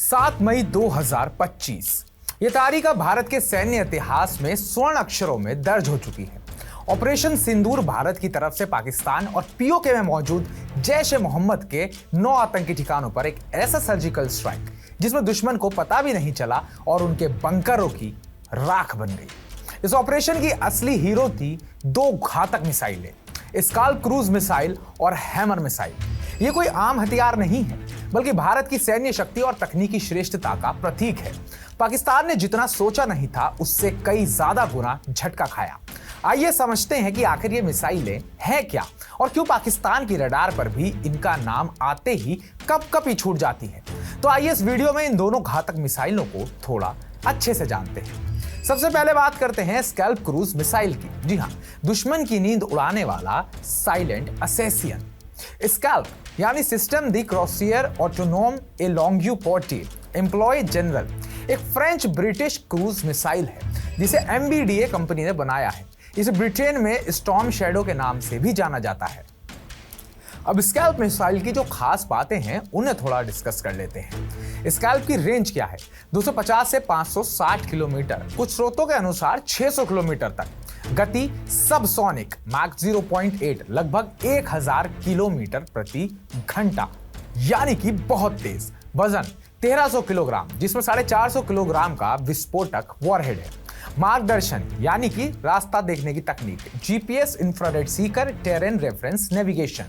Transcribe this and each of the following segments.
7 मई 2025 ये तारीख अब भारत के सैन्य इतिहास में स्वर्ण अक्षरों में दर्ज हो चुकी है। ऑपरेशन सिंदूर भारत की तरफ से पाकिस्तान और पीओके में मौजूद जैश ए मोहम्मद के 9 आतंकी ठिकानों पर एक ऐसा सर्जिकल स्ट्राइक जिसमें दुश्मन को पता भी नहीं चला और उनके बंकरों की राख बन गई। इस ऑपरेशन की असली हीरो थी 2 घातक मिसाइलें, स्काल्प क्रूज मिसाइल और हैमर मिसाइल। ये कोई आम हथियार नहीं है बल्कि भारत की सैन्य शक्ति और तकनीकी श्रेष्ठता का प्रतीक है। पाकिस्तान ने जितना सोचा नहीं था उससे कई ज्यादा गुना झटका खाया। आइए समझते हैं कि आखिर ये मिसाइलें हैं क्या और क्यों पाकिस्तान की रडार पर भी इनका नाम आते ही कप ही छूट जाती है। तो आइए इस वीडियो में इन दोनों घातक मिसाइलों को थोड़ा अच्छे से जानते हैं। सबसे पहले बात करते हैं स्कैल्प क्रूज मिसाइल की। जी हाँ, दुश्मन की नींद उड़ाने वाला साइलेंट असैसिन। स्कैल्प यानी सिस्टम दी क्रॉसियर ऑटोनोम ए लॉन्ग्यू पोर्टी एम्प्लॉय जनरल एक फ्रेंच ब्रिटिश क्रूज मिसाइल है जिसे एमबीडीए कंपनी ने बनाया है। इसे ब्रिटेन में स्टॉर्म शैडो के नाम से भी जाना जाता है। अब स्कैल्प मिसाइल की जो खास बातें हैं उन्हें थोड़ा डिस्कस कर लेते हैं। स्कैल्प की रेंज क्या है? 250 से 560 किलोमीटर, कुछ स्रोतों के अनुसार 600 किलोमीटर तक। गति सबसोनिक मैक 0.8 लगभग 1000 किलोमीटर प्रति घंटा, यानी कि बहुत तेज। वजन 1300 किलोग्राम जिसमें 450 किलोग्राम का विस्फोटक वॉरहेड है। मार्गदर्शन यानी कि रास्ता देखने की तकनीक, GPS, infrared Sikar, terrain reference navigation.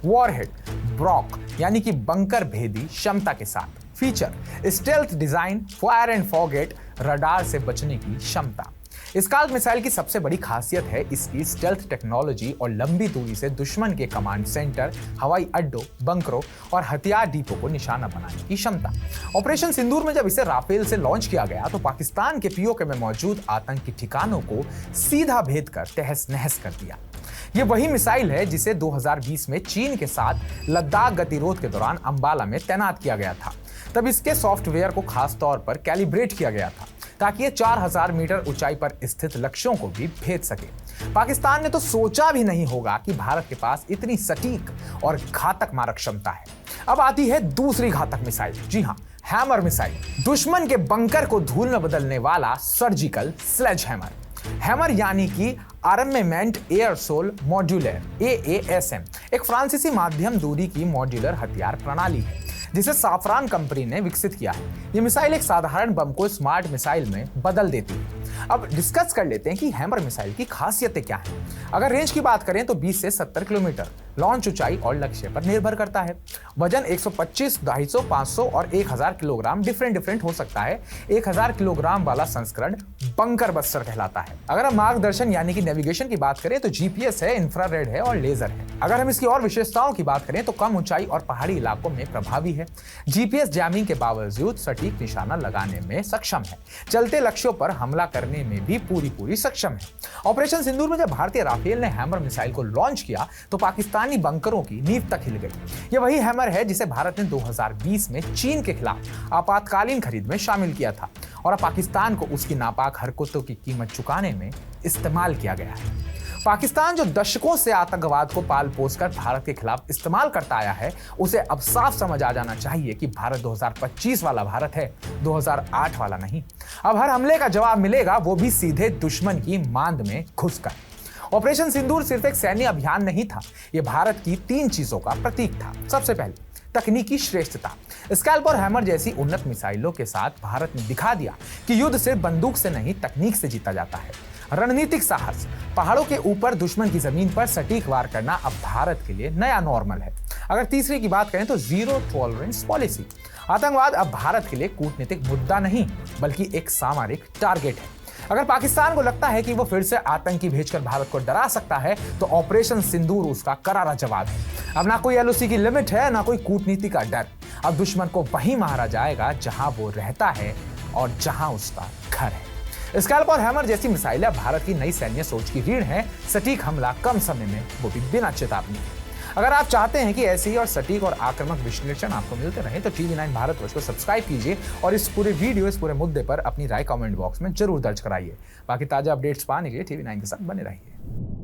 Warhead Brock यानी कि बंकर भेदी क्षमता के साथ। Feature stealth design, fire and forget, radar से बचने की क्षमता। स्काल्प मिसाइल की सबसे बड़ी खासियत है इसकी स्टेल्थ टेक्नोलॉजी और लंबी दूरी से दुश्मन के कमांड सेंटर, हवाई अड्डों, बंकरों और हथियार डिपो को निशाना बनाने की क्षमता। ऑपरेशन सिंदूर में जब इसे राफेल से लॉन्च किया गया तो पाकिस्तान के पीओके में मौजूद आतंकी ठिकानों को सीधा भेद कर तहस नहस कर दिया। ये वही मिसाइल है जिसे 2020 में चीन के साथ लद्दाख गतिरोध के दौरान अंबाला में तैनात किया गया था। तब इसके सॉफ्टवेयर को खास तौर पर कैलिब्रेट किया गया था ताकि ये 4000 मीटर ऊंचाई पर स्थित लक्ष्यों को भी भेद सके। पाकिस्तान ने तो सोचा भी नहीं होगा कि भारत के पास इतनी सटीक और घातक मारक क्षमता है। अब आती है दूसरी घातक मिसाइल। जी हाँ, हैमर मिसाइल, दुश्मन के बंकर को धूल में बदलने वाला सर्जिकल स्लेज हैमर। हैमर यानी कि आर्मेमेंट एयरसोल मॉड्यूलर AASM एक फ्रांसीसी माध्यम दूरी की मॉड्यूलर हथियार प्रणाली है जिसे साफरान कंपनी ने विकसित किया है। ये मिसाइल एक साधारण बम को स्मार्ट मिसाइल में बदल देती है। अब डिस्कस कर लेते हैं कि हैमर मिसाइल की खासियतें क्या हैं। अगर रेंज की बात करें तो 20 से 70 किलोमीटर, लॉन्च ऊंचाई और लक्ष्य पर निर्भर करता है। वजन 125, 250, 500 और 1000 किलोग्राम डिफरेंट हो सकता है। 1000 किलोग्राम वाला संस्करण बंकर बस्टर कहलाता है। अगर हम मार्गदर्शन यानी कि नेविगेशन की बात करें तो जीपीएस है, इंफ्रारेड है और लेजर है। अगर हम इसकी और विशेषताओं की बात करें तो कम ऊंचाई और पहाड़ी इलाकों में प्रभावी है। जीपीएस जैमिंग के बावजूद सटीक निशाना लगाने में सक्षम है। चलते लक्ष्यों पर हमला करने में भी पूरी सक्षम है। ऑपरेशन सिंदूर में जब भारतीय राफेल ने हैमर मिसाइल को लॉन्च किया तो पाकिस्तानी बंकरों की नींव तक हिल गई। यह वही हैमर है जिसे भारत ने 2020 में चीन के खिलाफ आपातकालीन खरीद में शामिल किया था और अब पाकिस्तान को उसकी नापाक हरकतों की कीमत चुकाने में इस्तेमाल किया गया है। पाकिस्तान जो दशकों से आतंकवाद को पाल पोस कर भारत के खिलाफ इस्तेमाल करता आया है, उसे अब साफ समझ आ जाना चाहिए कि भारत 2025 वाला भारत है, 2008 वाला नहीं। अब हर हमले का जवाब मिलेगा, वो भी सीधे दुश्मन की मांद में घुसकर। ऑपरेशन सिंदूर सिर्फ एक सैन्य अभियान नहीं था, यह भारत की 3 चीजों का प्रतीक था। सबसे पहले तकनीकी श्रेष्ठता। स्कैल्प और हैमर जैसी उन्नत मिसाइलों के साथ भारत ने दिखा दिया कि युद्ध सिर्फ बंदूक से नहीं, तकनीक से जीता जाता है। रणनीतिक साहस, पहाड़ों के ऊपर दुश्मन की जमीन पर सटीक वार करना अब भारत के लिए नया नॉर्मल है। अगर तीसरी की बात करें तो जीरो टॉलरेंस पॉलिसी। आतंकवाद अब भारत के लिए कूटनीतिक मुद्दा नहीं बल्कि एक सामरिक टारगेट है। अगर पाकिस्तान को लगता है कि वो फिर से आतंकी भेजकर भारत को डरा सकता है तो ऑपरेशन सिंदूर उसका करारा जवाब है। अब ना कोई एलओसी की लिमिट है, ना कोई कूटनीति का डर। अब दुश्मन को वहीं मारा जाएगा जहां वो रहता है और जहां उसका घर है। स्कैल्प और हैमर जैसी मिसाइलें भारत की नई सैन्य सोच की रीढ़ हैं। सटीक हमला कम समय में, वो भी बिना चेतावनी के। अगर आप चाहते हैं कि ऐसे ही और सटीक और आक्रामक विश्लेषण आपको मिलते रहे तो TV9 भारतवर्ष को सब्सक्राइब कीजिए और इस पूरे मुद्दे पर अपनी राय कमेंट बॉक्स में जरूर दर्ज कराइए। बाकी ताजा अपडेट्स पाने के लिए TV9 के साथ बने रहिए।